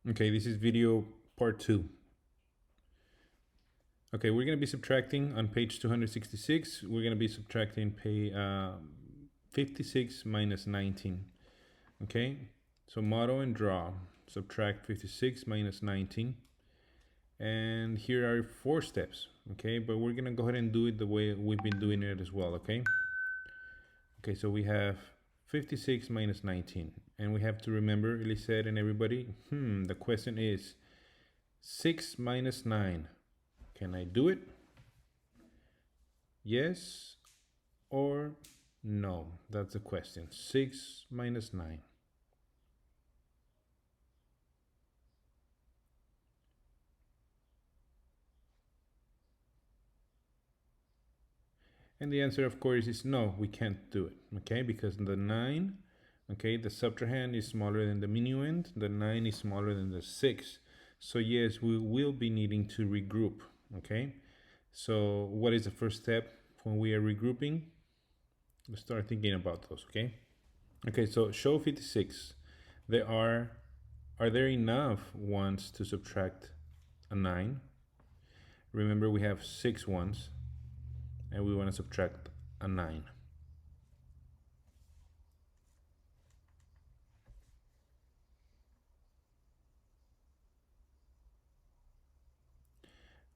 Okay, this is video part 2. Okay, we're going to be subtracting on page 266. We're going to be subtracting 56 minus 19. Okay, so model and draw. Subtract 56 minus 19. And here are 4 steps. Okay, but we're going to go ahead and do it the way we've been doing it as well. Okay, so we have 56 minus 19. And we have to remember, Elisette and everybody, the question is 6 minus 9. Can I do it? Yes or no? That's the question. 6 minus 9. And the answer, of course, is no, we can't do it. Okay, because the 9, okay, the subtrahend is smaller than the minuend. The 9 is smaller than the 6. So yes, we will be needing to regroup. Okay, so what is the first step when we are regrouping? Let's start thinking about those. Okay, so show 56. Are there enough ones to subtract a 9? Remember, we have 6 ones and we want to subtract a 9.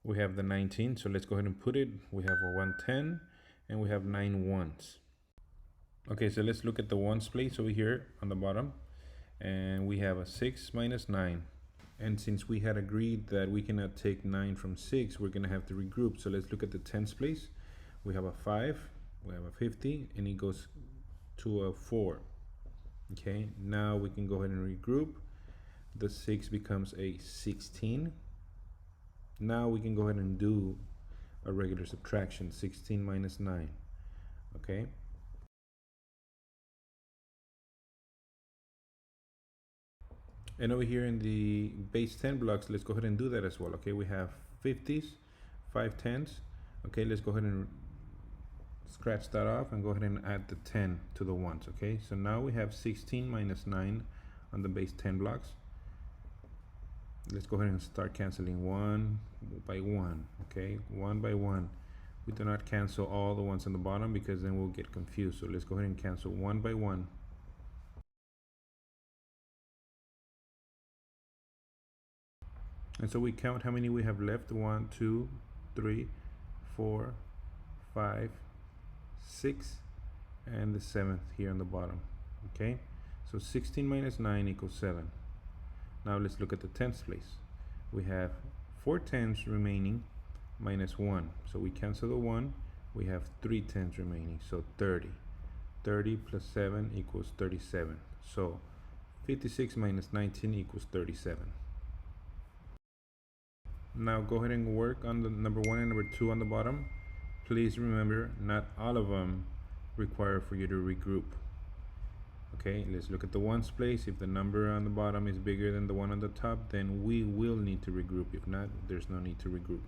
We have the 19, so let's go ahead and put it. We have a 110 and we have 9 ones. Okay, so let's look at the ones place over here on the bottom. And we have a 6 minus 9. And since we had agreed that we cannot take 9 from 6, we're going to have to regroup. So let's look at the tens place. We have a 5, we have a 50, and it goes to a 4. Okay, now we can go ahead and regroup. The 6 becomes a 16. Now we can go ahead and do a regular subtraction, 16 minus 9. Okay. And over here in the base 10 blocks, let's go ahead and do that as well. Okay, we have 50s, 5 10s. Okay, let's go ahead and scratch that off and go ahead and add the 10 to the ones. Okay, so now we have 16 minus 9 on the base 10 blocks. Let's go ahead and start canceling one by one. Okay, one by one. We do not cancel all the ones on the bottom because then we'll get confused. So let's go ahead and cancel one by one. And so we count how many we have left. 1, 2, 3, 4, 5, 6, and the 7th here on the bottom. Okay, so 16 minus 9 equals 7. Now let's look at the tens place. We have 4 tens remaining minus 1. So we cancel the 1. We have 3 tens remaining, so 30. 30 plus 7 equals 37. So 56 minus 19 equals 37. Now go ahead and work on the number 1 and number 2 on the bottom. Please remember, not all of them require for you to regroup. Okay, let's look at the ones place. If the number on the bottom is bigger than the one on the top, then we will need to regroup. If not, there's no need to regroup.